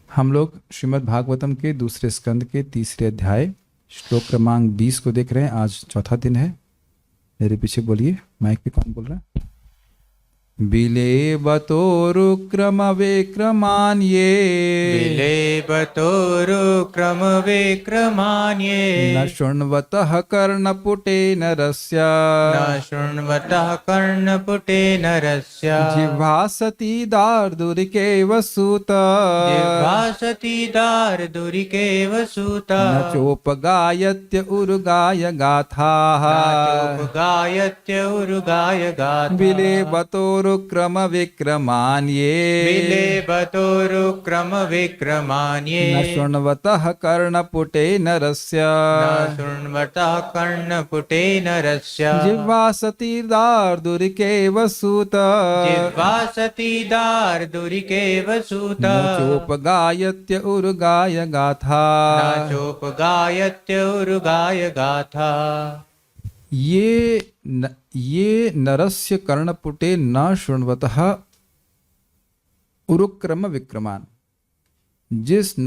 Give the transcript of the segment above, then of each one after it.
हम लोग श्रीमद् भागवतम के दूसरे स्कंद के तीसरे अध्याय श्लोक क्रमांक 20 को देख रहे हैं। आज चौथा दिन है। मेरे पीछे बोलिए, माइक पे कौन बोल रहा है? बिलेबतोरुक्रम विक्रमान्ये बिलेबतोरुक्रमविक्रमान्ये न शृण्वतः कर्णपुटे नरस्य न शृण्वतः कर्णपुटे नरस्य जिह्वासति दार्दुरिकेव सूत जिह्वासति दार्दुरिकेव सूत न चोपगायत्य उरुगाय गाथाः गायत्य उरुगाय गाथा बिलेबतोरुक्रम विक्रमान्ये बिलेबतोरुक्रमविक्रमान्ये न शृण्वतः कर्णपुटे नरस्य न शृण्वतः कर्णपुटे नरस्य जिह्वासति दार्दुरिकेव सूत जिह्वासति दार्दुरिकेव सूत न चोपगायत्य उरुगाय गाथा। न चोपगायत्य उरुगाय गाथा। ये नरस्य कर्णपुटे न शृण्वतः उरुक्रम विक्रमान। जिस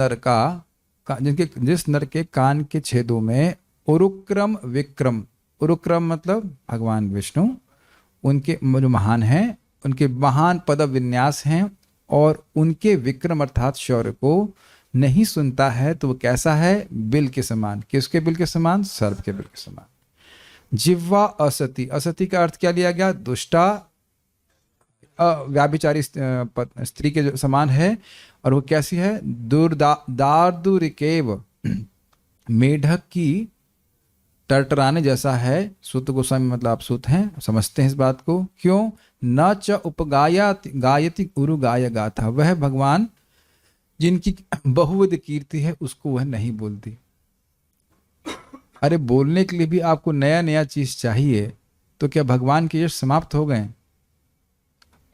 नर के कान के छेदों में उरुक्रम विक्रम, उरुक्रम मतलब भगवान विष्णु, उनके जो महान हैं, उनके महान पद विन्यास हैं और उनके विक्रम अर्थात शौर्य को नहीं सुनता है तो वो कैसा है? बिल के समान। किसके बिल के समान? सर्प के बिल के समान। जिह्वा असति, असति का अर्थ क्या लिया गया? दुष्टा, व्याभिचारी स्त्री के जो समान है। और वो कैसी है? दार्दुरिकेव, मेढक की टरटराने जैसा है। सूत गोस्वामी मतलब आप सूत हैं, समझते हैं इस बात को। क्यों? न च गायति उरु गाय गाथा। वह भगवान जिनकी बहुविध कीर्ति है उसको वह नहीं बोलती। अरे बोलने के लिए भी आपको नया नया चीज चाहिए, तो क्या भगवान के यश समाप्त हो गए?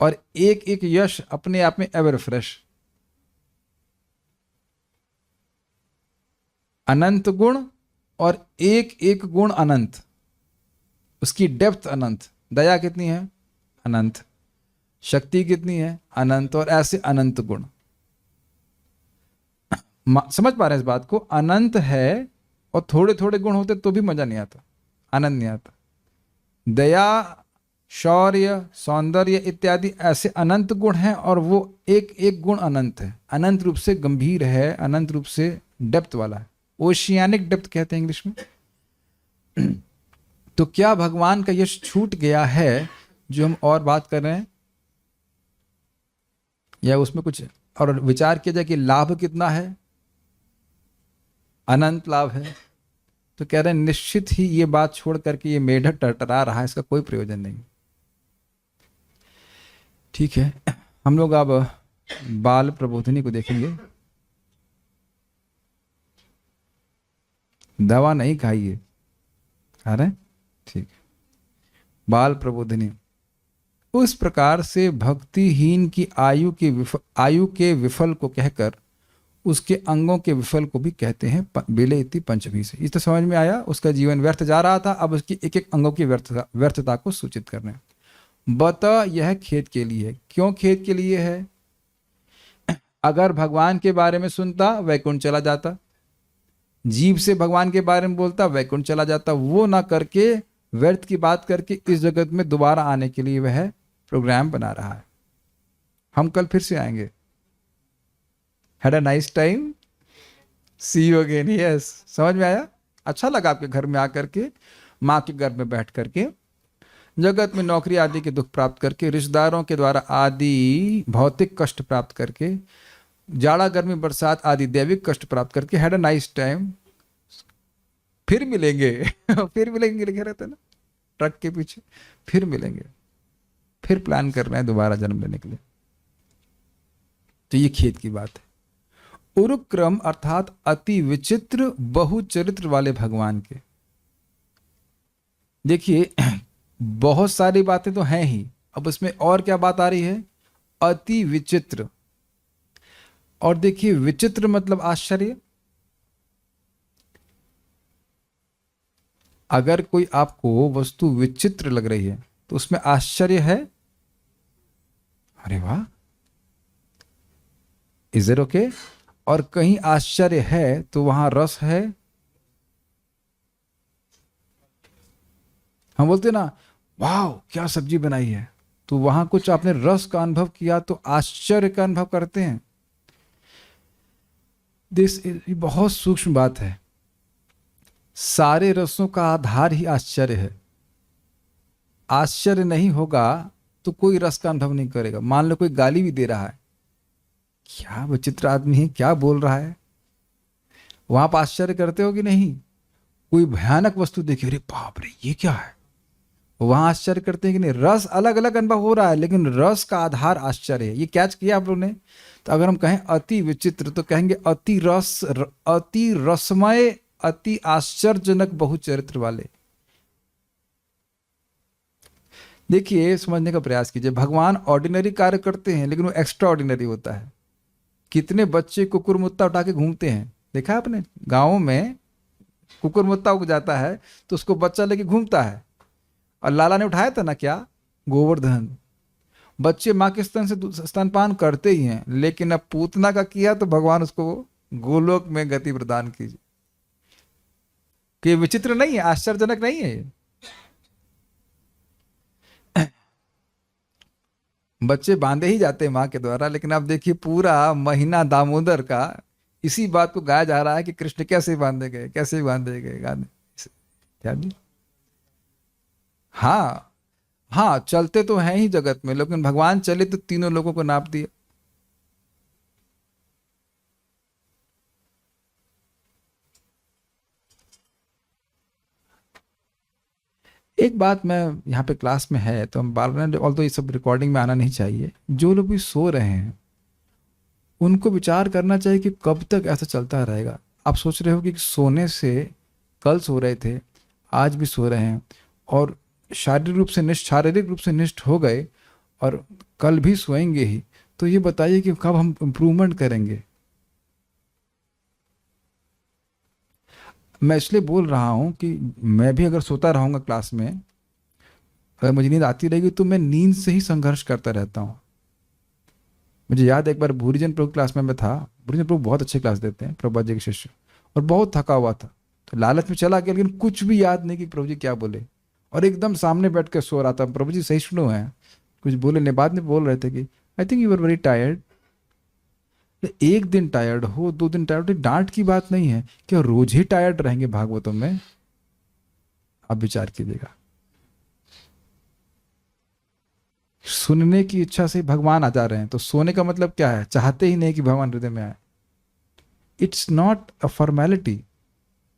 और एक एक यश अपने आप में एवर फ्रेश, अनंत गुण, और एक एक गुण अनंत, उसकी डेप्थ अनंत। दया कितनी है? अनंत। शक्ति कितनी है? अनंत। और ऐसे अनंत गुण। समझ पा रहे हैं इस बात को? अनंत है और थोड़े थोड़े गुण होते तो भी मजा नहीं आता, आनंद नहीं आता। दया, शौर्य, सौंदर्य इत्यादि ऐसे अनंत गुण हैं और वो एक एक गुण अनंत है, अनंत रूप से गंभीर है, अनंत रूप से डेप्थ वाला है। ओशियानिक डेप्थ कहते हैं इंग्लिश में। तो क्या भगवान का यश छूट गया है जो हम और बात कर रहे हैं, या उसमें कुछ और विचार किया जाए कि लाभ कितना है? अनंत लाभ है। तो कह रहे हैं निश्चित ही ये बात छोड़ करके ये मेढक टरटरा रहा है, इसका कोई प्रयोजन नहीं। ठीक है, हम लोग अब बाल प्रबोधिनी को देखेंगे। दवा नहीं खाइए, आ रहे? ठीक है। बाल प्रबोधिनी उस प्रकार से भक्तिहीन की आयु के विफल को कहकर उसके अंगों के विफल को भी कहते हैं बिलेति पंचभी से। इस तो समझ में आया, उसका जीवन व्यर्थ जा रहा था, अब उसकी एक एक अंगों की व्यर्थता को सूचित कर रहे हैं। बता यह खेत के लिए है। क्यों खेत के लिए है? अगर भगवान के बारे में सुनता वैकुंठ चला जाता, जीव से भगवान के बारे में बोलता वैकुंठ चला जाता। वो ना करके व्यर्थ की बात करके इस जगत में दोबारा आने के लिए वह प्रोग्राम बना रहा है। हम कल फिर से आएंगे। Had a nice time. See you again. Yes. समझ में आया? अच्छा लगा आपके घर में आकर के, माँ के घर में बैठ करके, जगत में नौकरी आदि के दुख प्राप्त करके, रिश्तेदारों के द्वारा आदि भौतिक कष्ट प्राप्त करके, जाड़ा गर्मी बरसात आदि दैविक कष्ट प्राप्त करके, हैड अ नाइस टाइम। फिर मिलेंगे। फिर मिलेंगे लिखे रहते ना ट्रक के पीछे, फिर मिलेंगे। फिर प्लान कर रहे हैं दोबारा जन्म लेने के लिए। तो ये खेत की बात है। उरुक्रम अर्थात अति विचित्र बहुचरित्र वाले भगवान के। देखिए बहुत सारी बातें तो हैं ही, अब उसमें और क्या बात आ रही है? अति विचित्र। और देखिए विचित्र मतलब आश्चर्य। अगर कोई आपको वस्तु विचित्र लग रही है तो उसमें आश्चर्य है। अरे वाह, इज इट ओके? और कहीं आश्चर्य है तो वहां रस है। हम बोलते ना, वाह क्या सब्जी बनाई है, तो वहां कुछ आपने रस का अनुभव किया तो आश्चर्य का अनुभव करते हैं। ये बहुत सूक्ष्म बात है। सारे रसों का आधार ही आश्चर्य है। आश्चर्य नहीं होगा तो कोई रस का अनुभव नहीं करेगा। मान लो कोई गाली भी दे रहा है, क्या विचित्र आदमी है, क्या बोल रहा है, वहां आप आश्चर्य करते हो कि नहीं? कोई भयानक वस्तु देखी, अरे बाप रे ये क्या है, वहां आश्चर्य करते हैं कि नहीं? रस अलग अलग अनुभव हो रहा है, लेकिन रस का आधार आश्चर्य है। ये कैच किया आप लोगों ने? तो अगर हम कहें अति विचित्र तो कहेंगे अति रसमय, अति आश्चर्यजनक बहुचरित्र वाले। देखिए, समझने का प्रयास कीजिए। भगवान ऑर्डिनरी कार्य करते हैं लेकिन वो एक्स्ट्रा ऑर्डिनरी होता है। कितने बच्चे कुकुर मुत्ता उठा के घूमते हैं, देखा आपने? गाँव में कुकुर मुत्ता उग जाता है तो उसको बच्चा लेके घूमता है। और लाला ने उठाया था ना, क्या? गोवर्धन। बच्चे माँ के स्तन से स्तनपान करते ही हैं, लेकिन अब पूतना का किया तो भगवान उसको गोलोक में गति प्रदान कीजिए। कि विचित्र नहीं है, आश्चर्यजनक नहीं है ये? बच्चे बांधे ही जाते हैं माँ के द्वारा, लेकिन अब देखिए पूरा महीना दामोदर का इसी बात को गाया जा रहा है कि कृष्ण कैसे बांधे गए, कैसे बांधे गए, गाने क्या जी। हाँ हाँ, चलते तो हैं ही जगत में, लेकिन भगवान चले तो तीनों लोगों को नाप दिया। एक बात मैं, यहाँ पे क्लास में है तो हम बार बार, ऑल तो ये सब रिकॉर्डिंग में आना नहीं चाहिए, जो लोग भी सो रहे हैं उनको विचार करना चाहिए कि कब तक ऐसा चलता रहेगा। आप सोच रहे हो कि सोने से, कल सो रहे थे, आज भी सो रहे हैं, और शारीरिक रूप से निष्ठ हो गए, और कल भी सोएंगे ही, तो ये बताइए कि कब हम इम्प्रूवमेंट करेंगे? मैं इसलिए बोल रहा हूँ कि मैं भी अगर सोता रहूँगा क्लास में, अगर मुझे नींद आती रहेगी तो मैं नींद से ही संघर्ष करता रहता हूँ। मुझे याद है एक बार भूरीजन प्रभु क्लास में मैं था। भूरीजन प्रभु बहुत अच्छे क्लास देते हैं, प्रभुपाद जी के शिष्य, और बहुत थका हुआ था, तो लालच में चला गया, लेकिन कुछ भी याद नहीं कि प्रभु जी क्या बोले, और एकदम सामने बैठ कर सो रहा था। प्रभु जी सही सुनो है, कुछ बोले नहीं, बाद में बोल रहे थे कि I think you are very tired. एक दिन टायर्ड हो, 2 दिन टायर्ड हो, डांट की बात नहीं है, क्या रोज ही टायर्ड रहेंगे भागवतों में? आप विचार कीजिएगा। सुनने की इच्छा से भगवान आ जा रहे हैं, तो सोने का मतलब क्या है? चाहते ही नहीं कि भगवान हृदय में आए। It's not a formality.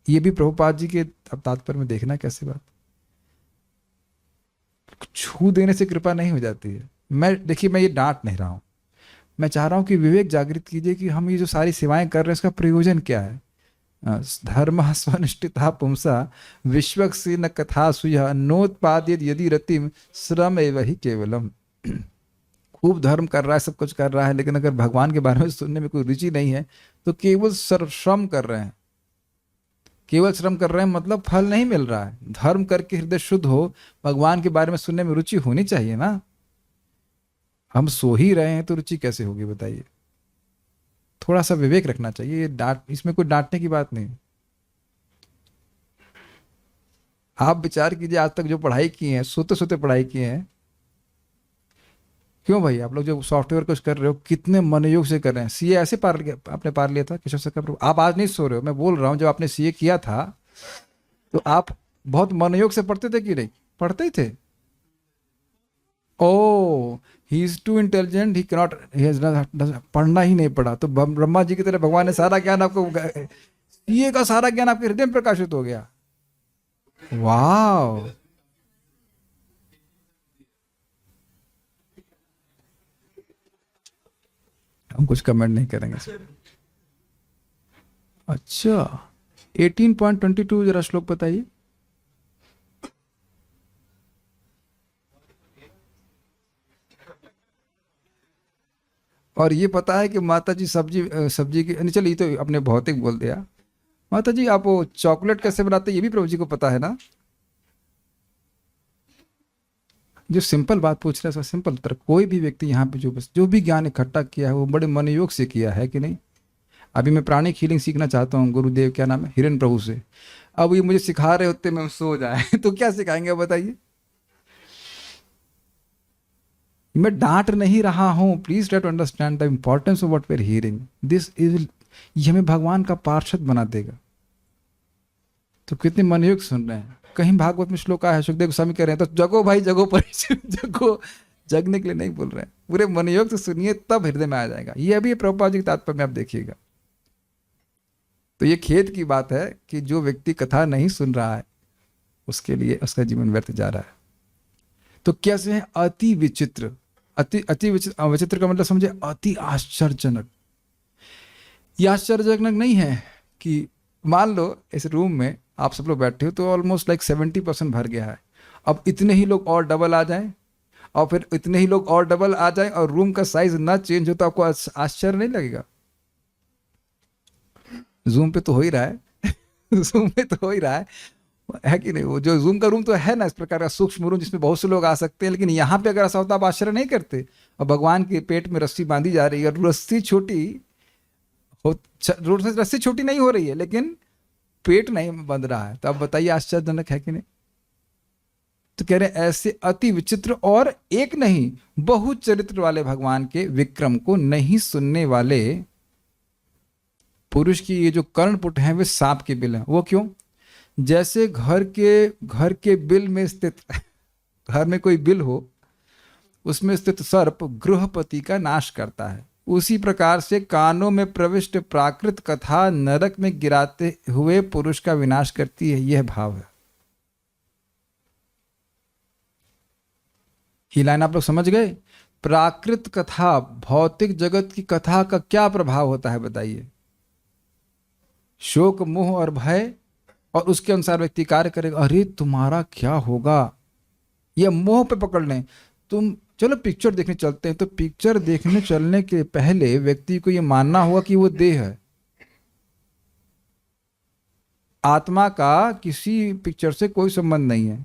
ये भी प्रभुपाद जी के अब तात्पर्य में देखना कैसे बात, छू देने से कृपा नहीं हो जाती है। मैं, देखिए, मैं ये डांट नहीं रहा हूं, मैं चाह रहा हूं कि विवेक जागृत कीजिए कि हम ये जो सारी सेवाएं कर रहे हैं इसका प्रयोजन क्या है। धर्म स्वनिष्ठिता पुंसा विश्वक्सी न कथा सुया नोत्पादित यदि रतिम श्रम एवं ही केवलम। खूब धर्म कर रहा है, सब कुछ कर रहा है, लेकिन अगर भगवान के बारे में सुनने में कोई रुचि नहीं है तो केवल श्रम कर रहे हैं। केवल श्रम कर रहे हैं मतलब फल नहीं मिल रहा है। धर्म करके हृदय शुद्ध हो, भगवान के बारे में सुनने में रुचि होनी चाहिए ना। हम सो ही रहे हैं तो रुचि कैसे होगी बताइए? थोड़ा सा विवेक रखना चाहिए। इसमें कोई डांटने की बात नहीं। आप विचार कीजिए, आज तक जो पढ़ाई की है, सोते सोते पढ़ाई की है। क्यों भाई, आप लोग जो सॉफ्टवेयर कुछ कर रहे हो कितने मनोयोग से कर रहे हैं। सीए ऐसे पार लिया आपने, पार लिया था केशव सक्का प्रभु। आप आज नहीं सो रहे हो, मैं बोल रहा हूँ जब आपने सीए किया था तो आप बहुत मनोयोग से पढ़ते थे कि नहीं? पढ़ते ही थे। Oh, he is too intelligent, he cannot, he has पढ़ना ही नहीं पड़ा। तो ब्रह्मा जी की तरह भगवान ने सारा ज्ञान आपको, सीए का सारा ज्ञान आपके हृदय में प्रकाशित हो गया। वाह, हम कुछ कमेंट नहीं करेंगे सर। अच्छा, 18.22 जरा श्लोक बताइए। और ये पता है कि माता जी सब्जी की नहीं, चलिए तो अपने भौतिक बोल दिया। माता जी आप वो चॉकलेट कैसे बनाते हैं ये भी प्रभु जी को पता है ना? जो सिंपल बात पूछ रहे हैं, सिंपल उत्तर। कोई भी व्यक्ति यहाँ पे जो भी ज्ञान इकट्ठा किया है वो बड़े मनोयोग से किया है कि नहीं? अभी मैं प्राणिक हीलिंग सीखना चाहता हूँ, गुरुदेव क्या नाम है, हिरन प्रभु से। अब ये मुझे सिखा रहे होते मैं सो जाए तो क्या सिखाएंगे बताइए। मैं डांट नहीं रहा हूं, please try to understand the importance of what we are hearing, this is, ये हमें भगवान का पार्षद बना देगा। तो कितने मनयुक्त सुन रहे हैं। कहीं भागवत में श्लोक है, सुखदेव गोस्वामी कह रहे हैं तो जगो भाई जगो परीक्षित, जगो, जगने के लिए नहीं बोल रहे हैं, पूरे मनयुक्त सुनिए तब हृदय में आ जाएगा। ये अभी प्रभुपाद जी के तात्पर्य में आप देखिएगा। तो ये खेद की बात है कि जो व्यक्ति कथा नहीं सुन रहा है उसके लिए उसका जीवन व्यर्थ जा रहा है। तो कैसे है अति विचित्र, अति विचित्र, विचित्र का मतलब समझे अति आश्चर्यजनक। ये आश्चर्यजनक नहीं है कि मान लो इस रूम में आप सब लोग बैठे हो तो ऑलमोस्ट लाइक 70% भर गया है, अब इतने ही लोग और डबल आ जाएं और फिर इतने ही लोग और डबल आ जाएं और रूम का साइज ना चेंज हो तो आपको आश्चर्य नहीं लगेगा। जूम पे तो हो ही रहा है जूम पे तो हो ही रहा है कि नहीं। वो जो जूम का रूम तो है ना इस प्रकार का सूक्ष्म रूम जिसमें बहुत से लोग आ सकते हैं, लेकिन यहाँ पे अगर ऐसा होता आप आश्चर्य नहीं करते। और भगवान के पेट में रस्सी बांधी जा रही है और रस्सी छोटी हो, रस्सी छोटी नहीं हो रही है लेकिन पेट नहीं बंध रहा है, तो अब बताइए आश्चर्यजनक है कि नहीं। तो कह रहे ऐसे अति विचित्र और एक नहीं बहुत चरित्र वाले भगवान के विक्रम को नहीं सुनने वाले पुरुष की ये जो कर्णपुट हैं वे सांप के बिल हैं। वो क्यों? जैसे घर के बिल में स्थित घर में कोई बिल हो उसमें स्थित सर्प गृहपति का नाश करता है, उसी प्रकार से कानों में प्रविष्ट प्राकृत कथा नरक में गिराते हुए पुरुष का विनाश करती है। यह भाव है। ये लाइन आप लोग समझ गए? प्राकृत कथा, भौतिक जगत की कथा का क्या प्रभाव होता है बताइए? शोक, मोह और भय, और उसके अनुसार व्यक्ति कार्य करेगा। अरे तुम्हारा क्या होगा, ये मोह पे पकड़ लें। तुम चलो पिक्चर देखने चलते हैं, तो पिक्चर देखने चलने के पहले व्यक्ति को यह मानना होगा कि वो देह है। आत्मा का किसी पिक्चर से कोई संबंध नहीं है।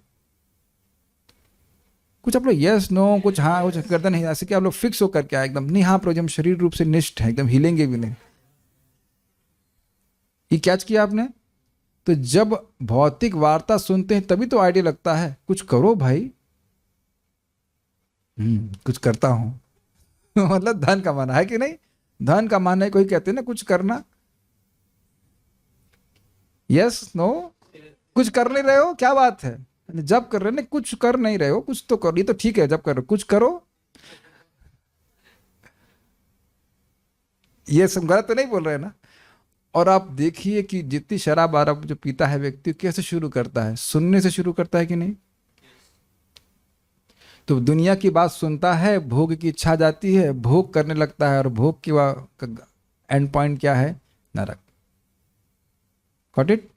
कुछ आप लोग यस नो, कुछ हाँ कुछ करते नहीं, ऐसे कि आप लोग फिक्स होकर क्या एकदम नहीं, हाँ प्रभु हम शरीर रूप से निष्ठ है, एकदम हिलेंगे भी नहीं। ये कैच किया आपने? तो जब भौतिक वार्ता सुनते हैं तभी तो आइडिया लगता है कुछ करो भाई। कुछ करता हूं मतलब धन कमाना है कि नहीं? धन कमाना है, कोई कहते हैं ना कुछ करना। यस नो, कुछ कर नहीं रहे हो, क्या बात है? जब कर रहे हो, कुछ कर नहीं रहे हो, कुछ तो करो। ये तो ठीक है, जब कर रहे हो कुछ करो। ये सब गलत तो नहीं बोल रहे ना? और आप देखिए कि जितनी शराब आराब जो पीता है व्यक्ति कैसे शुरू करता है, सुनने से शुरू करता है कि नहीं? तो दुनिया की बात सुनता है, भोग की इच्छा जाती है, भोग करने लगता है, और भोग की एंड पॉइंट क्या है? नरक। Got it?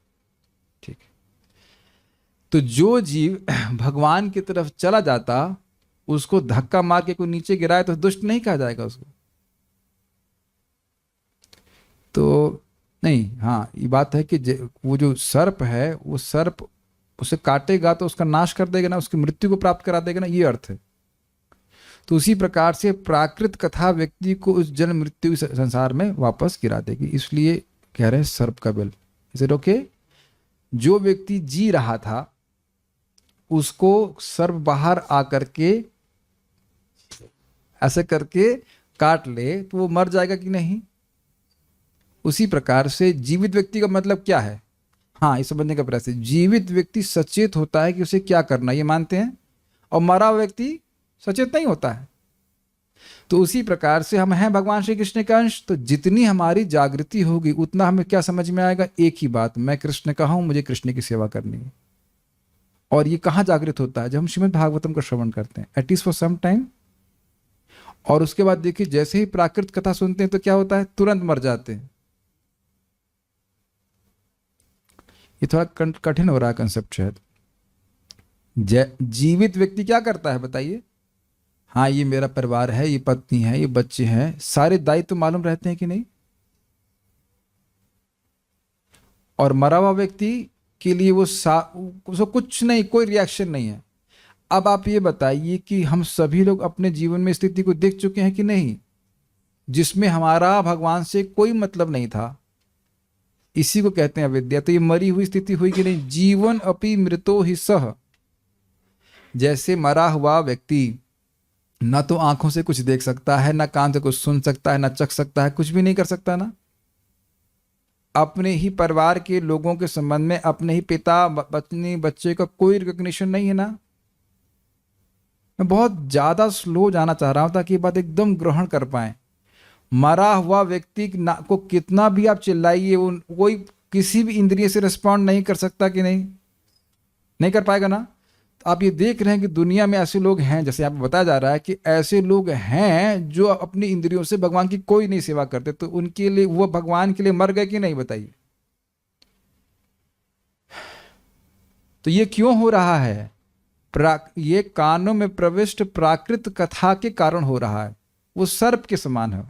ठीक। तो जो जीव भगवान की तरफ चला जाता उसको धक्का मार के कोई नीचे गिराए तो दुष्ट नहीं कहा जाएगा उसको? तो नहीं, हाँ ये बात है कि वो जो सर्प है वो सर्प उसे काटेगा तो उसका नाश कर देगा ना, उसकी मृत्यु को प्राप्त करा देगा ना, ये अर्थ है। तो उसी प्रकार से प्राकृत कथा व्यक्ति को उस जन्म मृत्यु संसार में वापस गिरा देगी। इसलिए कह रहे हैं सर्प का बिल। Is it okay? जो व्यक्ति जी रहा था उसको सर्प बाहर आकर के ऐसे करके काट ले तो वो मर जाएगा कि नहीं? उसी प्रकार से जीवित व्यक्ति का मतलब क्या है? हाँ, इस समझने का प्रयास है। जीवित व्यक्ति सचेत होता है कि उसे क्या करना, ये मानते हैं, और मरा व्यक्ति सचेत नहीं होता है। तो उसी प्रकार से हम हैं भगवान श्री कृष्ण का अंश, तो जितनी हमारी जागृति होगी उतना हमें क्या समझ में आएगा? एक ही बात, मैं कृष्ण का हूं, मुझे कृष्ण की सेवा करनी है। और ये कहाँ जागृत होता है? जब हम श्रीमद् भागवतम का श्रवण करते हैं, एटलीस्ट फॉर सम टाइम। और उसके बाद देखिए जैसे ही प्राकृत कथा सुनते हैं तो क्या होता है? तुरंत मर जाते हैं। ये थोड़ा कठिन हो रहा है कंसेप्ट शायद। जीवित व्यक्ति क्या करता है बताइए? हाँ ये मेरा परिवार है, ये पत्नी है, ये बच्चे हैं, सारे दायित्व तो मालूम रहते हैं कि नहीं? और मरा हुआ व्यक्ति के लिए वो कुछ नहीं, कोई रिएक्शन नहीं है। अब आप ये बताइए कि हम सभी लोग अपने जीवन में स्थिति को देख चुके हैं कि नहीं? जिसमें हमारा भगवान से कोई मतलब नहीं था, इसी को कहते हैं अविद्या। तो ये मरी हुई स्थिति हुई कि नहीं? जीवन अपि मृतो ही सह, जैसे मरा हुआ व्यक्ति ना तो आंखों से कुछ देख सकता है, ना कान से कुछ सुन सकता है, ना चख सकता है, कुछ भी नहीं कर सकता ना। अपने ही परिवार के लोगों के संबंध में, अपने ही पिता पत्नी बच्चे का कोई रिकॉग्निशन नहीं है ना। मैं बहुत ज्यादा स्लो जाना चाह रहा हूं ताकि ये बात एकदम ग्रहण कर पाए। मरा हुआ व्यक्ति को कितना भी आप चिल्लाइए, वो कोई किसी भी इंद्रिय से रिस्पॉन्ड नहीं कर सकता कि नहीं? नहीं कर पाएगा ना। तो आप ये देख रहे हैं कि दुनिया में ऐसे लोग हैं, जैसे आपको बताया जा रहा है कि ऐसे लोग हैं जो अपनी इंद्रियों से भगवान की कोई नहीं सेवा करते, तो उनके लिए वो भगवान के लिए मर गए कि नहीं, बताइए। तो ये क्यों हो रहा है? ये कानों में प्रविष्ट प्राकृत कथा के कारण हो रहा है। वो सर्प के समान है।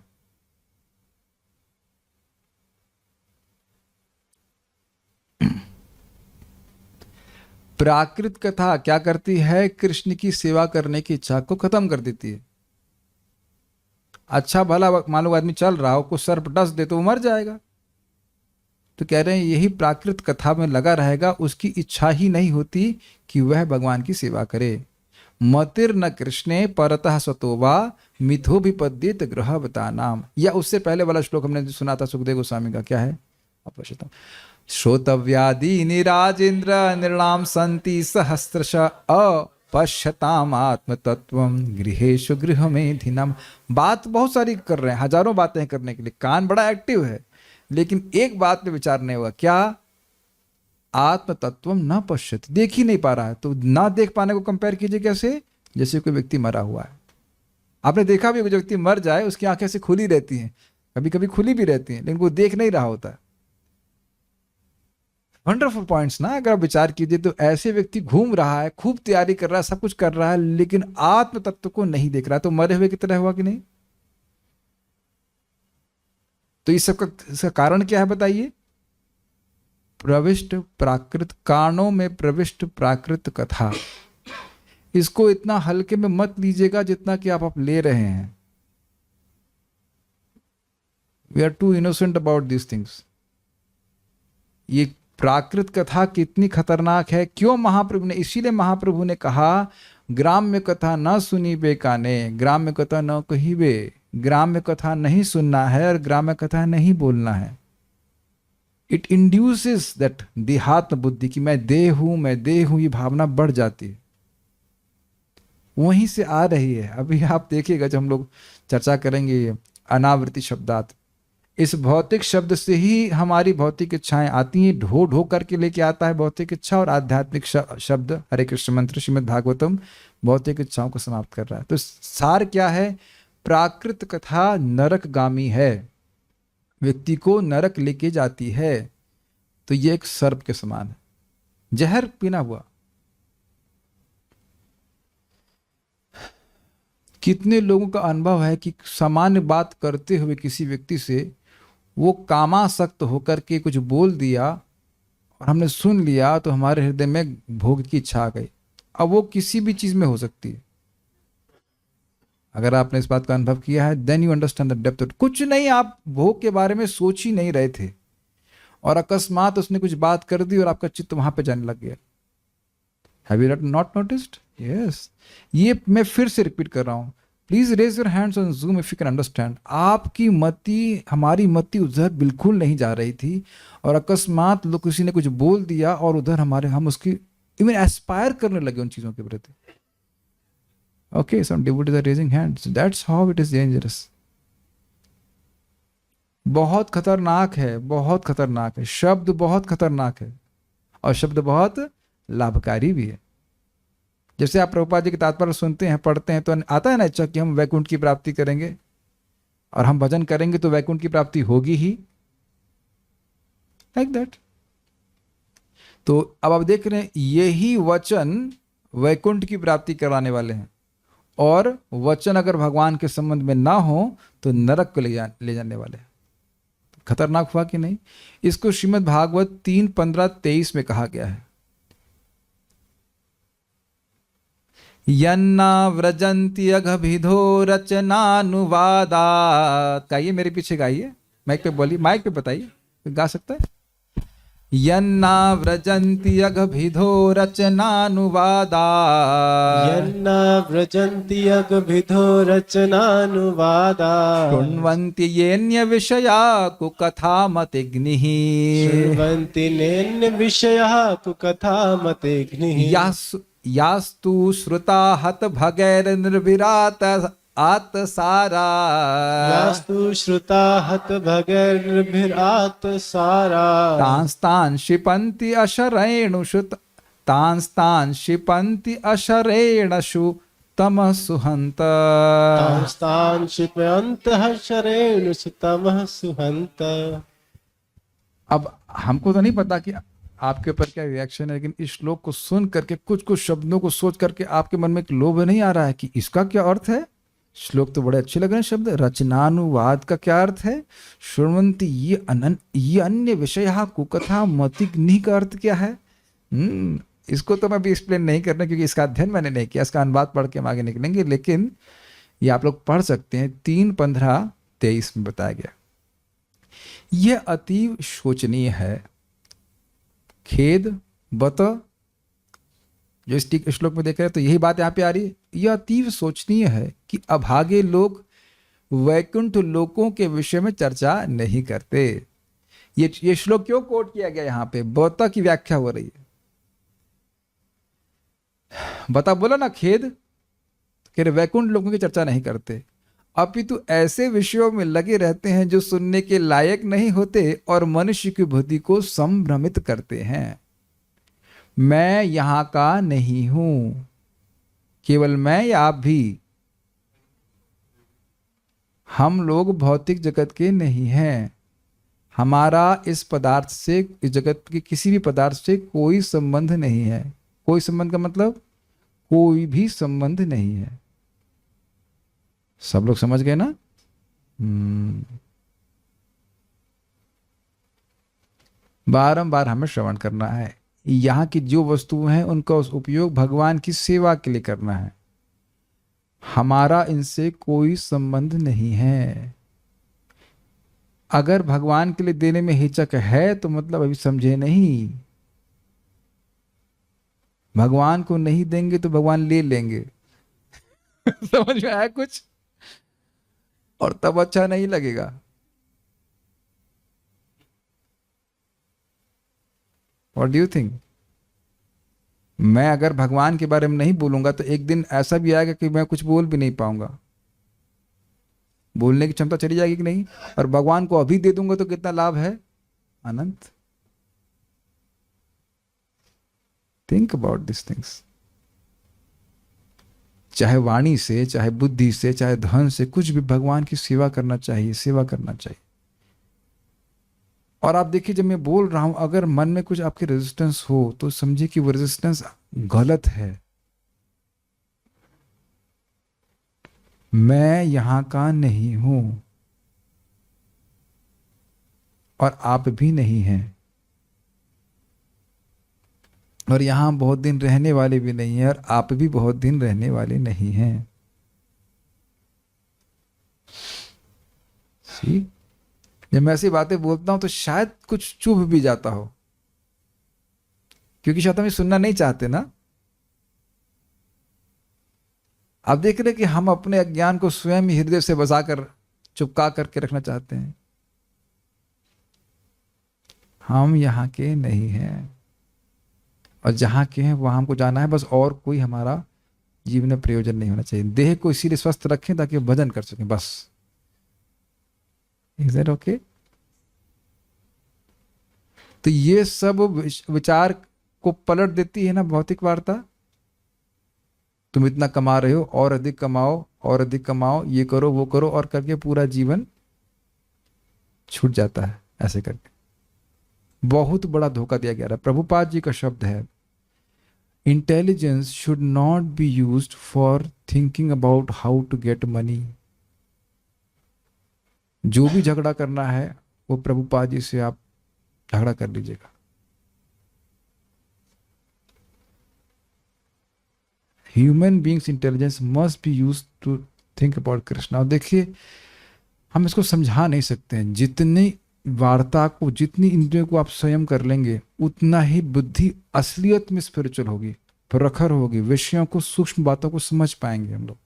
प्राकृत कथा क्या करती है? कृष्ण की सेवा करने की इच्छा को खत्म कर देती है। अच्छा भला मान लो आदमी चल रहा हो, को सर्प डस दे तो वो मर जाएगा। तो कह रहे हैं यही प्राकृत कथा में लगा रहेगा, उसकी इच्छा ही नहीं होती कि वह भगवान की सेवा करे। मतिर न कृष्णे परतः सतोवा मिथो विपद्येत ग्रहवता नाम। या उससे पहले वाला श्लोक हमने सुना था सुखदेव गोस्वामी का, क्या है आप? श्रोतव्यादि निराजेन्द्र निर्णाम संति सहस्रश अपश्यताम आत्मतत्वम गृहेशु गृह में धिनम। बात बहुत सारी कर रहे हैं, हजारों बातें करने के लिए, कान बड़ा एक्टिव है, लेकिन एक बात पे विचार नहीं हुआ। क्या? आत्म तत्वम न पश्यति, देख ही नहीं पा रहा है। तो ना देख पाने को कंपेयर कीजिए कैसे? जैसे कोई व्यक्ति मरा हुआ है। आपने देखा भी, जो व्यक्ति मर जाए उसकी आंखें से खुली रहती हैं, कभी कभी खुली भी रहती हैं, लेकिन वो देख नहीं रहा होता। वंडरफुल पॉइंट्स ना। अगर आप विचार कीजिए तो ऐसे व्यक्ति घूम रहा है, खूब तैयारी कर रहा है, सब कुछ कर रहा है, लेकिन आत्म तत्व को नहीं देख रहा, तो मरे हुए की तरह हुआ कि नहीं? तो इस सब का इसका कारण क्या है बताइए? प्रविष्ट प्राकृत, कानों में प्रविष्ट प्राकृत कथा। इसको इतना हल्के में मत लीजिएगा जितना कि आप ले रहे हैं। We are too innocent about this things. ये प्राकृत कथा कितनी खतरनाक है, क्यों महाप्रभु ने, इसीलिए महाप्रभु ने कहा ग्राम्य कथा न सुनी बे काने, ग्राम्य कथा न कही बे। ग्राम्य कथा नहीं सुनना है और ग्राम्य कथा नहीं बोलना है। इट इंड्यूसेस दैट देहात्म बुद्धि की मैं देह हूं, ये भावना बढ़ जाती है, वहीं से आ रही है। अभी आप देखिएगा जब हम लोग चर्चा करेंगे अनावृत्ति शब्दात, इस भौतिक शब्द से ही हमारी भौतिक इच्छाएं आती हैं, ढो ढो करके लेके आता है भौतिक इच्छा, और आध्यात्मिक शब्द हरे कृष्ण मंत्र श्रीमद् भागवतम भौतिक इच्छाओं को समाप्त कर रहा है। तो सार क्या है? प्राकृत कथा नरकगामी है, व्यक्ति को नरक लेके जाती है। तो ये एक सर्प के समान है, जहर पीना हुआ। कितने लोगों का अनुभव है कि सामान्य बात करते हुए किसी व्यक्ति से वो कामासक्त होकर के कुछ बोल दिया और हमने सुन लिया, तो हमारे हृदय में भोग की इच्छा आ गई। अब वो किसी भी चीज में हो सकती है। अगर आपने इस बात का अनुभव किया है, then you understand the depth. कुछ नहीं, आप भोग के बारे में सोच ही नहीं रहे थे और अकस्मात उसने कुछ बात कर दी और आपका चित्त वहां पे जाने लग गया। Have you not noticed? Yes. ये मैं फिर से रिपीट कर रहा हूं, please raise your hands on Zoom if you can understand. आपकी मति, हमारी मति उधर बिल्कुल नहीं जा रही थी और अकस्मात लोग किसी ने कुछ बोल दिया और उधर हम उसकी इवन एस्पायर करने लगे उन चीजों के प्रति। Okay, some devotees are raising hands. That's how it is dangerous. बहुत खतरनाक है, बहुत खतरनाक है। शब्द बहुत खतरनाक है और शब्द बहुत लाभकारी भी है। जैसे आप प्रभुपाद जी के तात्पर्य सुनते हैं, पढ़ते हैं, तो आता है ना इच्छा कि हम वैकुंठ की प्राप्ति करेंगे और हम भजन करेंगे तो वैकुंठ की प्राप्ति होगी ही, लाइक दैट। तो अब आप देख रहे हैं यही वचन वैकुंठ की प्राप्ति कराने वाले हैं, और वचन अगर भगवान के संबंध में ना हो तो नरक को ले जाने वाले हैं। खतरनाक हुआ कि नहीं? इसको श्रीमद् भागवत 3:15-23 में कहा गया है। यन्ना व्रजन्ति अघभिधो रचनानुवादात्। गाइए, मेरे पीछे गाइए, माइक पे बोलिए, माइक पे बताइए, गा सकता है? यन्ना व्रजन्ति अघभिधो रचनानुवादात् यन्ना व्रजन्ति अगभिधो रचनानुवादा शृण्वन्ति येऽन्य विषया कुकथामतिग्निः शृण्वन्ति नेन्य विषयः कुकथामतेऽग्निः यास्तु श्रुता हत भगैर्निर्विरात आत्सारा यास्तु श्रुता हत भगैर्भिरात सारा तांस्तान् क्षिपन्ति अशरेणुषु तांस्तान् क्षिपन्ति अशरेणषु तमः सुहन्त। तांस्तान् क्षिपयन्तः शरेणु तमः सुहन्त। अब हमको तो नहीं पता कि आपके ऊपर क्या रिएक्शन है, लेकिन इस श्लोक को सुन करके कुछ कुछ शब्दों को सोच करके आपके मन में एक लोभ नहीं आ रहा है कि इसका क्या अर्थ है? श्लोक तो बड़े अच्छे लग रहे हैं शब्द। रचनानुवाद का क्या अर्थ है? शृण्वन्ति ये अन्य विषय कुकथा मतिग्नि का अर्थ क्या है? इसको तो मैं भी एक्सप्लेन नहीं करना, क्योंकि इसका अध्ययन मैंने नहीं किया, इसका अनुवाद पढ़ के हम आगे निकलेंगे, लेकिन ये आप लोग पढ़ सकते हैं। 3:15-23 में बताया गया। यह अतीव शोचनीय है, खेद बत, जो इस श्लोक में देख रहे हैं तो यही बात यहाँ पे आ रही है। यह अतीव शोचनीय है कि अभागे लोग वैकुंठ लोकों के विषय में चर्चा नहीं करते। ये श्लोक क्यों कोट किया गया यहाँ पे? बता की व्याख्या हो रही है। बता बोला ना, खेद, कह रहे वैकुंठ लोगों की चर्चा नहीं करते, अपितु ऐसे विषयों में लगे रहते हैं जो सुनने के लायक नहीं होते और मनुष्य की बुद्धि को संभ्रमित करते हैं। मैं यहां का नहीं हूं, केवल मैं या आप भी, हम लोग भौतिक जगत के नहीं हैं। हमारा इस पदार्थ से, इस जगत के किसी भी पदार्थ से कोई संबंध नहीं है। कोई संबंध का मतलब कोई भी संबंध नहीं है। सब लोग समझ गए ना? बारंबार हमें श्रवण करना है। यहाँ की जो वस्तुएं हैं उनका उपयोग भगवान की सेवा के लिए करना है। हमारा इनसे कोई संबंध नहीं है। अगर भगवान के लिए देने में हिचक है तो मतलब अभी समझे नहीं। भगवान को नहीं देंगे तो भगवान ले लेंगे। समझ में आया कुछ? और तब अच्छा नहीं लगेगा। What do you think? मैं अगर भगवान के बारे में नहीं बोलूंगा तो एक दिन ऐसा भी आएगा कि मैं कुछ बोल भी नहीं पाऊंगा। बोलने की क्षमता चली जाएगी कि नहीं? और भगवान को अभी दे दूंगा तो कितना लाभ है? Anant. Think about this things. चाहे वाणी से, चाहे बुद्धि से, चाहे धन से, कुछ भी भगवान की सेवा करना चाहिए, सेवा करना चाहिए। और आप देखिए, जब मैं बोल रहा हूं, अगर मन में कुछ आपके रेजिस्टेंस हो तो समझिए कि वो रेजिस्टेंस गलत है। मैं यहां का नहीं हूं और आप भी नहीं हैं, और यहां बहुत दिन रहने वाले भी नहीं हैं, और आप भी बहुत दिन रहने वाले नहीं हैं। सी, जब मैं ऐसी बातें बोलता हूं तो शायद कुछ चुभ भी जाता हो, क्योंकि शायद हम ये सुनना नहीं चाहते ना। आप देख रहे कि हम अपने अज्ञान को स्वयं ही हृदय से बसा कर, चुपका करके रखना चाहते हैं। हम यहाँ के नहीं हैं, और जहाँ के हैं वहाँ हमको जाना है बस, और कोई हमारा जीवन में प्रयोजन नहीं होना चाहिए। देह को इसीलिए स्वस्थ रखें ताकि वो भजन कर सकें, बस। Is that okay? तो ये सब विचार को पलट देती है ना भौतिक वार्ता। तुम इतना कमा रहे हो, और अधिक कमाओ, और अधिक कमाओ, ये करो वो करो, और करके पूरा जीवन छूट जाता है ऐसे करके। बहुत बड़ा धोखा दिया गया है। प्रभुपाद जी का शब्द है, intelligence should not be used for thinking about how to get money. जो भी झगड़ा करना है वो प्रभुपाद जी से आप झगड़ा कर लीजिएगा। Human beings intelligence must be use to think about Krishna. और देखिए, हम इसको समझा नहीं सकते हैं। जितनी वार्ता को, जितनी इंद्रियों को आप स्वयं कर लेंगे, उतना ही बुद्धि असलियत में स्पिरिचुअल होगी, प्रखर होगी, विषयों को, सूक्ष्म बातों को समझ पाएंगे हम लोग।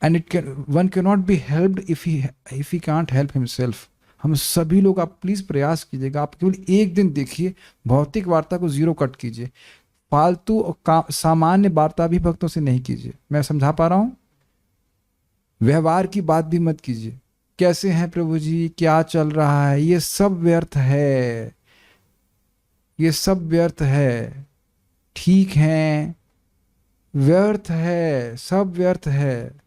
And one can not be helped if he can't help himself. हम सभी लोग, आप प्लीज प्रयास कीजिएगा, आप केवल एक दिन देखिए, भौतिक वार्ता को जीरो कट कीजिए, फालतू और सामान्य वार्ता भी भक्तों से नहीं कीजिए। मैं समझा पा रहा हूं? व्यवहार की बात भी मत कीजिए, कैसे हैं प्रभु जी, क्या चल रहा है, ये सब व्यर्थ है, ये सब व्यर्थ है, ठीक है, व्यर्थ है, सब व्यर्थ है।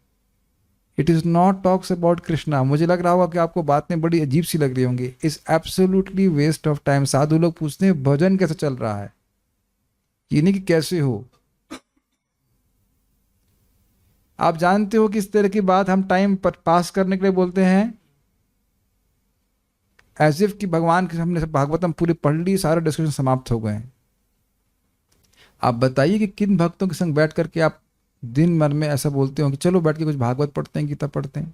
It is not talks about Krishna. मुझे लग रहा होगा कि आपको बातें बड़ी अजीब सी लग रही होंगी। It's absolutely waste of time. साधु लोग पूछते हैं भजन कैसे चल रहा है, ये नहीं कि कैसे हो। आप जानते हो कि इस तरह की बात हम टाइम पास करने के लिए बोलते हैं, एज इफ कि भगवान के हमने भागवतम पूरी पढ़ ली, सारे डिस्कशन समाप्त हो गए हैं। आप बताइए कि किन भक्तों के संग बैठ करके आप दिन भर में ऐसा बोलते हो कि चलो बैठ के कुछ भागवत पढ़ते हैं, गीता पढ़ते हैं।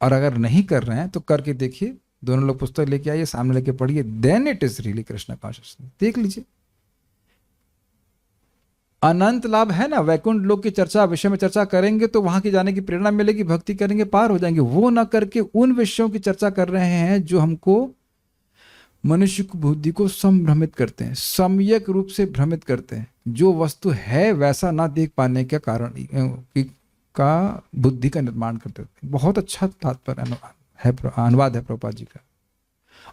और अगर नहीं कर रहे हैं तो करके देखिए, दोनों लोग पुस्तक लेके आइए, सामने लेके पढ़िए, then it is really Krishna consciousness. देख लीजिए, अनंत लाभ है ना। वैकुंठ लोक की चर्चा, विषय में चर्चा करेंगे तो वहां की जाने की प्रेरणा मिलेगी, भक्ति करेंगे, पार हो जाएंगे। वो ना करके उन विषयों की चर्चा कर रहे हैं जो हमको, मनुष्य की बुद्धि को संभ्रमित करते हैं, सम्यक रूप से भ्रमित करते हैं, जो वस्तु है वैसा ना देख पाने के कारण का बुद्धि का निर्माण करते हैं। बहुत अच्छा तात्पर्य है, अनुवाद है प्रभुपाद जी का।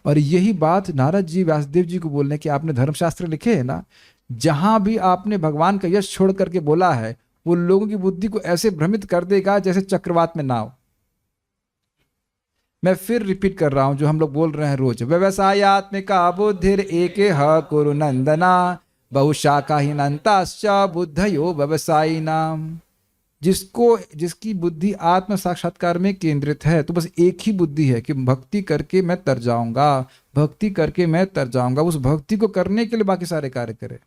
और यही बात नारद जी व्यासदेव जी को बोलने कि आपने धर्मशास्त्र लिखे है ना, जहां भी आपने भगवान का यश छोड़ करके बोला है, वो लोगों की बुद्धि को ऐसे भ्रमित कर देगा जैसे चक्रवात में नाव। मैं फिर रिपीट कर रहा हूं जो हम लोग बोल रहे हैं रोज, व्यवसायत्मिका बुद्धिर एके ह कुरु नंदना बहुशाखा ही नंताश्च बुद्धयो व्यवसायी नाम। जिसकी बुद्धि आत्म साक्षात्कार में केंद्रित है, तो बस एक ही बुद्धि है कि भक्ति करके मैं तर जाऊंगा, भक्ति करके मैं तर जाऊंगा। उस भक्ति को करने के लिए बाकी सारे कार्य करे।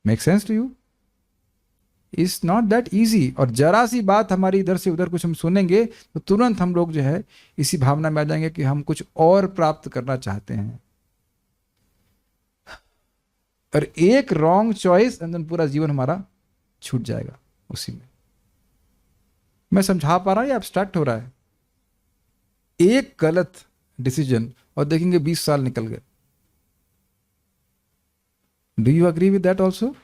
Make sense to you? It's not that easy. और जरा सी बात हमारी इधर से उधर कुछ हम सुनेंगे तो तुरंत हम लोग जो है इसी भावना में आ जाएंगे कि हम कुछ और प्राप्त करना चाहते हैं, और एक रॉन्ग चॉइस एंड पूरा जीवन हमारा छूट जाएगा उसी में। मैं समझा पा रहा हूं या एब्स्ट्रैक्ट हो रहा है? एक गलत डिसीजन और देखेंगे 20 साल निकल गए। Do you agree with that also?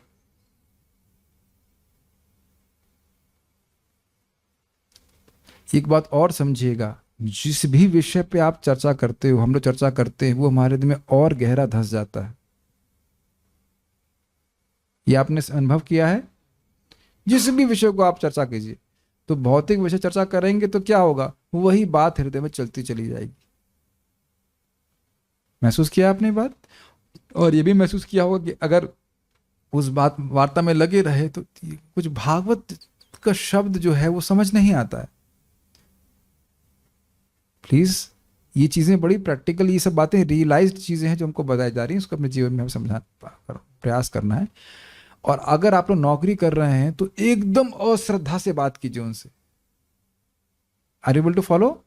एक बात और समझिएगा, जिस भी विषय पे आप चर्चा करते हो, हम लोग चर्चा करते हैं, वो हमारे दिल में और गहरा धंस जाता है। ये आपने अनुभव किया है? जिस भी विषय को आप चर्चा कीजिए, तो भौतिक विषय चर्चा करेंगे तो क्या होगा, वही बात हृदय में चलती चली जाएगी। महसूस किया आपने बात? और ये भी महसूस किया होगा कि अगर उस बात वार्ता में लगे रहे तो कुछ भागवत का शब्द जो है वो समझ नहीं आता है। प्लीज, ये चीजें बड़ी प्रैक्टिकल, ये सब बातें रियलाइज्ड चीजें हैं जो हमको बताई जा रही हैं, उसको अपने जीवन में हम समझाने प्रयास करना है। और अगर आप लोग नौकरी कर रहे हैं तो एकदम अश्रद्धा से बात कीजिए उनसे। Are able to follow?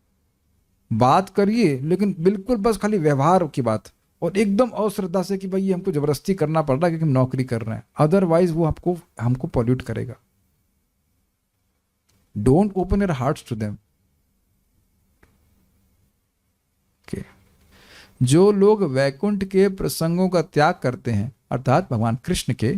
बात करिए लेकिन बिल्कुल बस खाली व्यवहार की बात, और एकदम अश्रद्धा से कि भाई ये हमको जबरदस्ती करना पड़ रहा है क्योंकि हम नौकरी कर रहे हैं, अदरवाइज वो हमको पॉल्यूट करेगा। Don't open your hearts to them. जो लोग वैकुंठ के प्रसंगों का त्याग करते हैं, अर्थात भगवान कृष्ण के,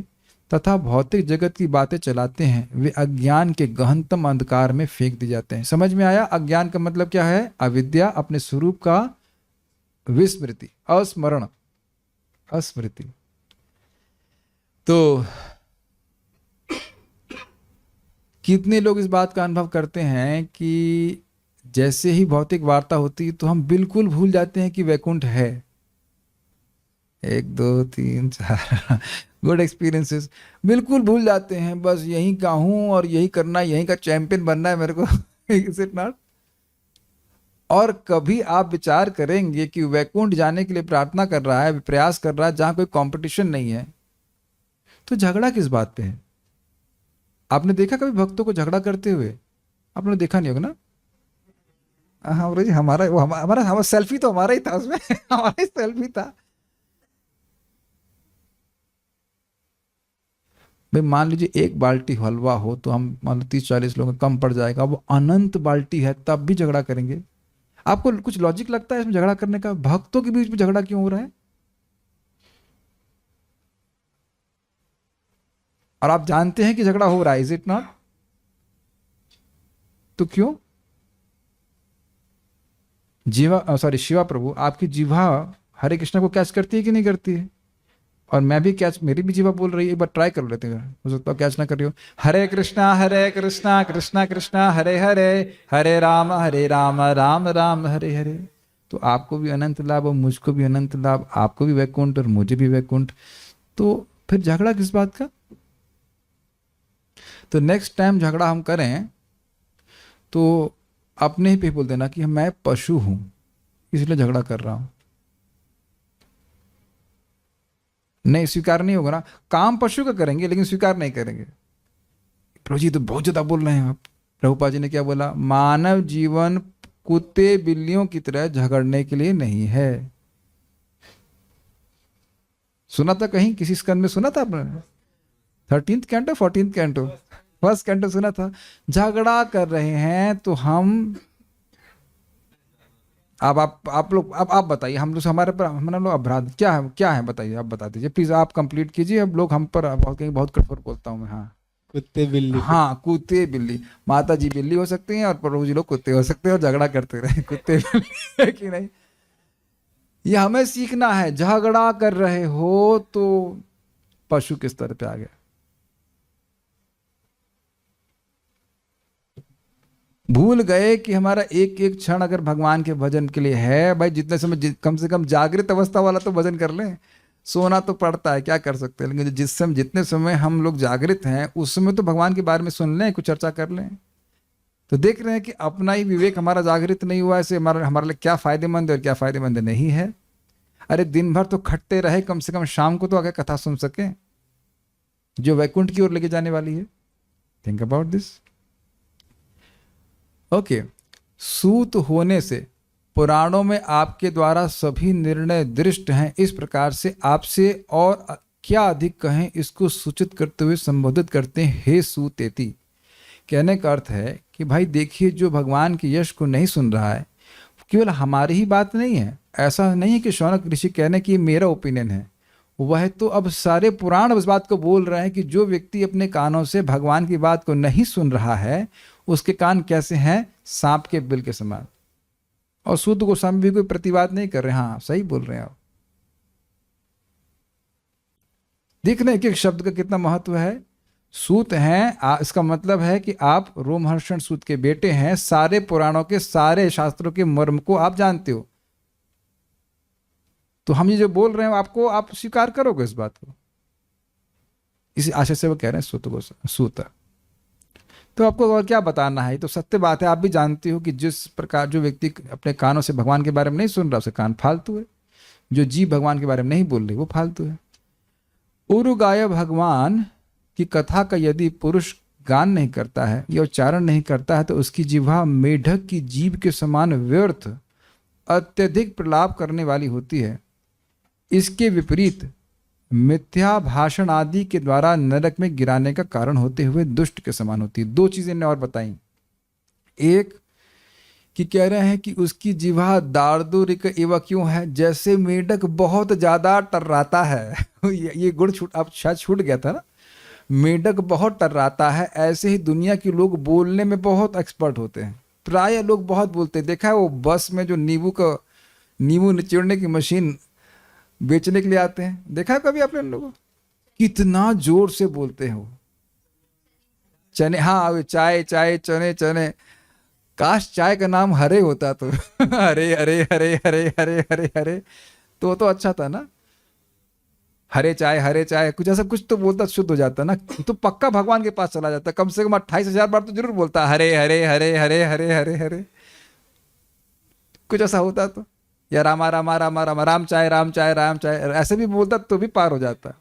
तथा भौतिक जगत की बातें चलाते हैं, वे अज्ञान के गहनतम अंधकार में फेंक दिए जाते हैं। समझ में आया? अज्ञान का मतलब क्या है? अविद्या, अपने स्वरूप का विस्मृति, अस्मरण, अस्मृति। तो कितने लोग इस बात का अनुभव करते हैं कि जैसे ही भौतिक वार्ता होती है तो हम बिल्कुल भूल जाते हैं कि वैकुंठ है। 1 2 3 4 गुड एक्सपीरियंसेस, बिल्कुल भूल जाते हैं। बस यहीं का हूं और यही करना है, यहीं का चैंपियन बनना है मेरे को। Is it not? और कभी आप विचार करेंगे कि वैकुंठ जाने के लिए प्रार्थना कर रहा है, प्रयास कर रहा है, जहां कोई कंपटीशन नहीं है, तो झगड़ा किस बात पे है? आपने देखा कभी भक्तों को झगड़ा करते हुए? आपने देखा नहीं होगा ना? हाँ बोले जी, हमारा वो हमारा हमारा सेल्फी तो हमारा ही था उसमें हमारा ही सेल्फी था। भाई मान लीजिए एक बाल्टी हलवा हो तो हम मान लो 30-40 लोगों कम पड़ जाएगा, वो अनंत बाल्टी है तब भी झगड़ा करेंगे। आपको कुछ लॉजिक लगता है इसमें झगड़ा करने का? भक्तों के बीच में झगड़ा क्यों हो रहा है? और आप जानते हैं कि झगड़ा हो रहा है, इज इट नॉट? तो क्यों? जीवा सॉरी शिवा प्रभु, आपकी जीवा हरे कृष्णा को कैच करती है कि नहीं करती है? और मैं भी कैच, मेरी भी जीवा बोल रही है, एक बार ट्राई कर लेते हैं, हो सकता है कैच ना कर रही हो। हरे कृष्णा कृष्णा कृष्णा हरे हरे, हरे राम राम राम हरे हरे। तो आपको भी अनंत लाभ और मुझको भी अनंत लाभ, आपको भी वैकुंठ और मुझे भी वैकुंठ, तो फिर झगड़ा किस बात का? तो नेक्स्ट टाइम झगड़ा हम करें तो अपने ही पे बोल देना कि मैं पशु हूं इसलिए झगड़ा कर रहा हूं। नहीं, स्वीकार नहीं होगा ना। काम पशु का करेंगे लेकिन स्वीकार नहीं करेंगे। प्रभु जी तो बहुत ज्यादा बोल रहे हैं आप। प्रभुपाद जी ने क्या बोला? मानव जीवन कुत्ते बिल्लियों की तरह झगड़ने के लिए नहीं है। सुना था कहीं किसी स्कंद में? सुना था आपने? 13th canto 14th canto, first canto सुना था। झगड़ा कर रहे हैं तो हम, अब आप लोग, अब आप बताइए, हम लोग हमारे पर हमारा लोग अपराध क्या है बताइए, आप बता दीजिए प्लीज, आप कंप्लीट कीजिए। अब लोग हम पर बहुत कहीं बहुत कठोर बोलता हूँ मैं। हाँ कुत्ते बिल्ली। हाँ, कुत्ते बिल्ली, माता जी बिल्ली हो सकती हैं और प्रभु जी लोग कुत्ते हो सकते हैं और झगड़ा करते रहे कुत्ते बिल्ली है कि नहीं? ये हमें सीखना है। झगड़ा कर रहे हो तो पशु किस तरह पे आ गया? भूल गए कि हमारा एक एक क्षण अगर भगवान के भजन के लिए है। भाई जितने समय कम से कम जागृत अवस्था वाला तो भजन कर लें। सोना तो पड़ता है, क्या कर सकते हैं, लेकिन जितने समय हम लोग जागृत हैं उस समय तो भगवान के बारे में सुन लें, कुछ चर्चा कर लें। तो देख रहे हैं कि अपना ही विवेक हमारा जागृत नहीं हुआ, ऐसे हमारे लिए क्या फायदेमंद है और क्या फायदेमंद नहीं है। अरे दिन भर तो खटते रहे, कम से कम शाम को तो आगे कथा सुन सके जो वैकुंठ की ओर लेके जाने वाली है। Think about this. ओके, सूत होने से पुराणों में आपके द्वारा सभी निर्णय दृष्ट हैं, इस प्रकार से आपसे और क्या अधिक कहें, इसको सूचित करते हुए संबोधित करते हैं, हे सूतेति। कहने का अर्थ है कि भाई देखिए, जो भगवान के यश को नहीं सुन रहा है, केवल हमारी ही बात नहीं है। ऐसा नहीं है कि शौनक ऋषि कहने की मेरा ओपिनियन है, वह तो अब सारे पुराण इस बात को बोल रहे हैं कि जो व्यक्ति अपने कानों से भगवान की बात को नहीं सुन रहा है उसके कान कैसे हैं? सांप के बिल के समान। और सूत गोस्वामी भी कोई प्रतिवाद नहीं कर रहे। हाँ सही बोल रहे हैं आप। देख रहे हैं कि एक शब्द का कितना महत्व है। सूत हैं, इसका मतलब है कि आप रोमहर्षण सूत के बेटे हैं। सारे पुराणों के सारे शास्त्रों के मर्म को आप जानते हो। तो हम ये जो बोल रहे हैं आपको, आप स्वीकार करोगे इस बात को? इसी आशय से वो कह रहे हैं सूत। तो आपको और क्या बताना है, तो सत्य बात है। आप भी जानते हो कि जिस प्रकार जो व्यक्ति अपने कानों से भगवान के बारे में नहीं सुन रहा उसके कान फालतू है। जो जीव भगवान के बारे में नहीं बोल रही वो फालतू है। उरुगाय भगवान की कथा का यदि पुरुष गान नहीं करता है या उच्चारण नहीं करता है तो उसकी जिह्वा मेढक की जीभ के समान व्यर्थ अत्यधिक प्रलाप करने वाली होती है। इसके विपरीत मिथ्या भाषण आदि के द्वारा नरक में गिराने का कारण होते हुए दुष्ट के समान होती है। दो चीजें ने और बताई। एक कि कह रहे हैं कि उसकी जिह्वा दार्दुरिक एवं क्यों है, जैसे मेढक बहुत ज्यादा टर्राता है ये गुण अब शायद छूट गया था ना। मेढक बहुत टर्राता है, ऐसे ही दुनिया के लोग बोलने में बहुत एक्सपर्ट होते हैं। प्राय लोग बहुत बोलते हैं। देखा है वो बस में जो नींबू निचोड़ने की मशीन बेचने के लिए आते हैं, देखा है कभी आपने लोगों? कितना जोर से बोलते हैं वो। चने, हाँ चाय चाय चने चने, काश चाय का नाम हरे होता तो हरे हरे हरे हरे हरे हरे हरे तो अच्छा था ना। हरे चाय कुछ ऐसा कुछ तो बोलता, शुद्ध हो जाता ना, तो पक्का भगवान के पास चला जाता। कम से कम 28,000 बार तो जरूर बोलता हरे हरे हरे हरे हरे हरे हरे। कुछ ऐसा होता तो, या रामा रामा रामा रामा, राम चाहे राम चाहे राम चाहे, ऐसे भी बोलता तो भी पार हो जाता।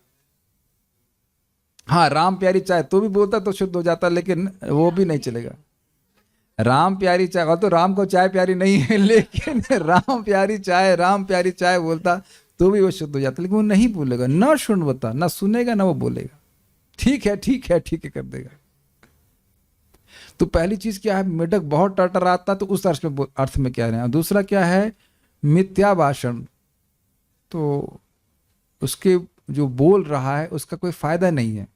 हाँ, राम प्यारी चाय तो भी बोलता तो शुद्ध हो जाता, लेकिन वो भी नहीं चलेगा। राम प्यारी चाय, और तो राम को चाय प्यारी नहीं है, लेकिन राम प्यारी चाय बोलता तो भी वो शुद्ध हो जाता, लेकिन वो नहीं बोलेगा, ना सुनवता, ना सुनेगा ना वो बोलेगा। ठीक है ठीक है ठीक है कर देगा। तो पहली चीज क्या है, मेढक बहुत टरटराता, तो उस अर्थ में क्या है। दूसरा क्या है, मिथ्या भाषण, तो उसके जो बोल रहा है उसका कोई फायदा नहीं है।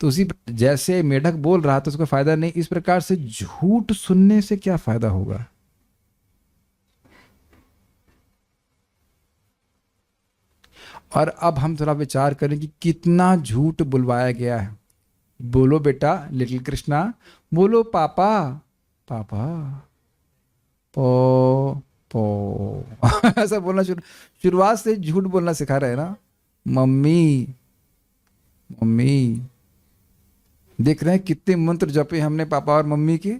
तो उसी जैसे मेढक बोल रहा तो उसका फायदा नहीं, इस प्रकार से झूठ सुनने से क्या फायदा होगा। और अब हम थोड़ा विचार करें कि कितना झूठ बुलवाया गया है। बोलो बेटा लिटिल कृष्णा, बोलो पापा पापा, पो पो ऐसा बोलना शुरुआत से झूठ बोलना सिखा रहे हैं ना। मम्मी मम्मी, देख रहे हैं कितने मंत्र जपे हमने पापा और मम्मी के,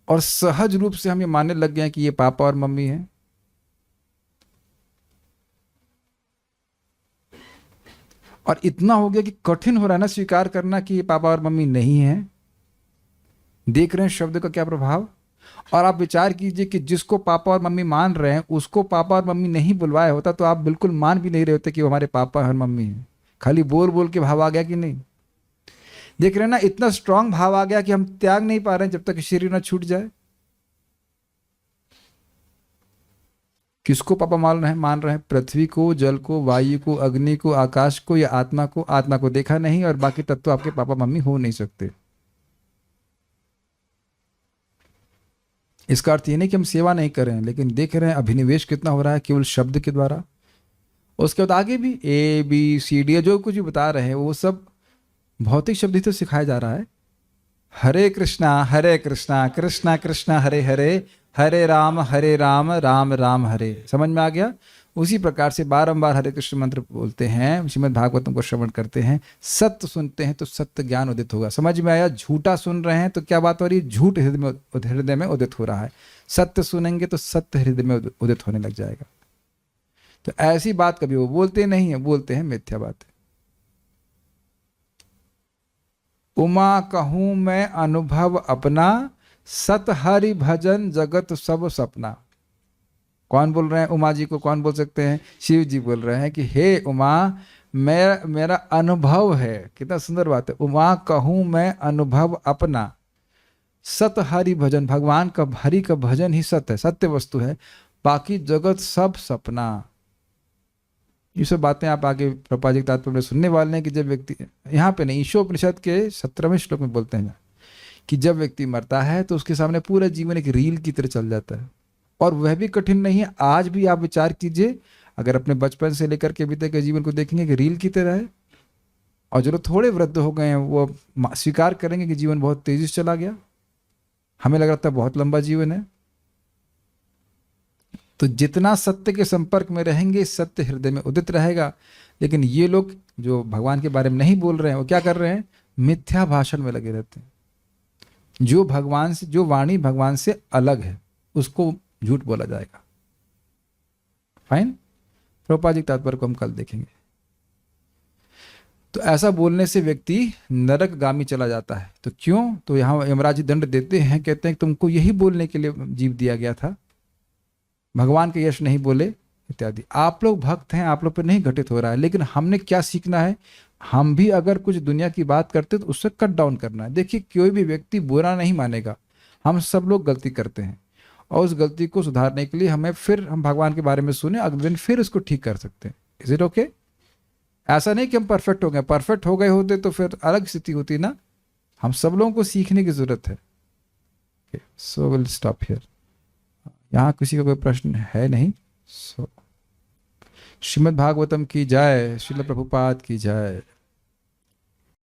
और सहज रूप से हम ये मानने लग गए हैं कि ये पापा और मम्मी हैं। और इतना हो गया कि कठिन हो रहा है ना स्वीकार करना कि ये पापा और मम्मी नहीं है। देख रहे हैं शब्द का क्या प्रभाव। और आप विचार कीजिए कि जिसको पापा और मम्मी मान रहे हैं उसको पापा और मम्मी नहीं बुलवाया होता तो आप बिल्कुल मान भी नहीं रहे होते कि वो हमारे पापा और मम्मी हैं। खाली बोल बोल के भाव आ गया कि नहीं। देख रहे हैं ना, इतना स्ट्रांग भाव आ गया कि हम त्याग नहीं पा रहे हैं जब तक शरीर ना छूट जाए। किसको पापा मान रहे हैं? पृथ्वी को, जल को, वायु को, अग्नि को, आकाश को या आत्मा को। आत्मा को देखा नहीं और बाकी तत्व आपके पापा मम्मी हो नहीं सकते। इसका अर्थ ये नहीं कि हम सेवा नहीं कर रहे हैं, लेकिन देख रहे हैं अभिनिवेश कितना हो रहा है केवल शब्द के द्वारा। उसके बाद आगे भी ABCD जो कुछ भी बता रहे हैं वो सब भौतिक शब्द ही तो सिखाया जा रहा है। हरे कृष्णा कृष्णा कृष्णा हरे हरे, हरे राम राम राम हरे। समझ में आ गया। उसी प्रकार से बारंबार हरे कृष्ण मंत्र बोलते हैं, श्रीमद् भागवतम को श्रवण करते हैं, सत्य सुनते हैं तो सत्य ज्ञान उदित होगा। समझ में आया। झूठा सुन रहे हैं तो क्या बात हो रही है, झूठ हृदय में उदित हो रहा है। सत्य सुनेंगे तो सत्य हृदय में उदित होने लग जाएगा। तो ऐसी बात कभी वो बोलते नहीं है, बोलते हैं मिथ्या बात। उमा कहूं मैं अनुभव अपना, सत हरि भजन जगत सब सपना। कौन बोल रहे हैं? उमा जी को कौन बोल सकते हैं? शिव जी बोल रहे हैं कि हे उमा, मेरा अनुभव है। कितना सुंदर बात है। उमा कहूं मैं अनुभव अपना, सत हरि भजन, भगवान का हरि का भजन ही सत्य है, सत्य वस्तु है, बाकी जगत सब सपना। ये सब बातें आप आगे प्रभुपाद जी के तात्पर्य में सुनने वाले हैं कि जब व्यक्ति, यहाँ पे नहीं, ईशोपनिषद के 17वें श्लोक में बोलते हैं कि जब व्यक्ति मरता है तो उसके सामने पूरा जीवन एक रील की तरह चल जाता है। और वह भी कठिन नहीं है। आज भी आप विचार कीजिए, अगर अपने बचपन से लेकर के अभी तक के जीवन को देखेंगे कि रील की तरह है। और जो लोग थोड़े वृद्ध हो गए हैं वो स्वीकार करेंगे कि जीवन बहुत तेजी से चला गया। हमें लग रहा था बहुत लंबा जीवन है। तो जितना सत्य के संपर्क में रहेंगे सत्य हृदय में उदित रहेगा। लेकिन ये लोग जो भगवान के बारे में नहीं बोल रहे हैं वो क्या कर रहे हैं? मिथ्या भाषण में लगे रहते हैं। जो भगवान से, जो वाणी भगवान से अलग है उसको झूठ बोला जाएगा। फाइन। प्रभुपाद जी तात्पर्य को हम कल देखेंगे। तो ऐसा बोलने से व्यक्ति नरकगामी चला जाता है। तो क्यों? तो यहाँ यमराज जी दंड देते हैं, कहते हैं कि तुमको यही बोलने के लिए जीव दिया गया था, भगवान के यश नहीं बोले इत्यादि। आप लोग भक्त हैं, आप लोग पर नहीं घटित हो रहा है, लेकिन हमने क्या सीखना है? हम भी अगर कुछ दुनिया की बात करते तो उससे कट डाउन करना है। देखिए, कोई भी व्यक्ति बुरा नहीं मानेगा। हम सब लोग गलती करते हैं और उस गलती को सुधारने के लिए हमें फिर हम भगवान के बारे में सुने, अगले दिन फिर उसको ठीक कर सकते हैं। Is it okay? ऐसा नहीं कि हम परफेक्ट हो गए। परफेक्ट हो गए होते तो फिर अलग स्थिति होती ना। हम सब लोगों को सीखने की जरूरत है। So will stop here. यहाँ किसी का कोई प्रश्न है नहीं। सो श्रीमद् भागवतम की जय, श्रील प्रभुपाद की जय।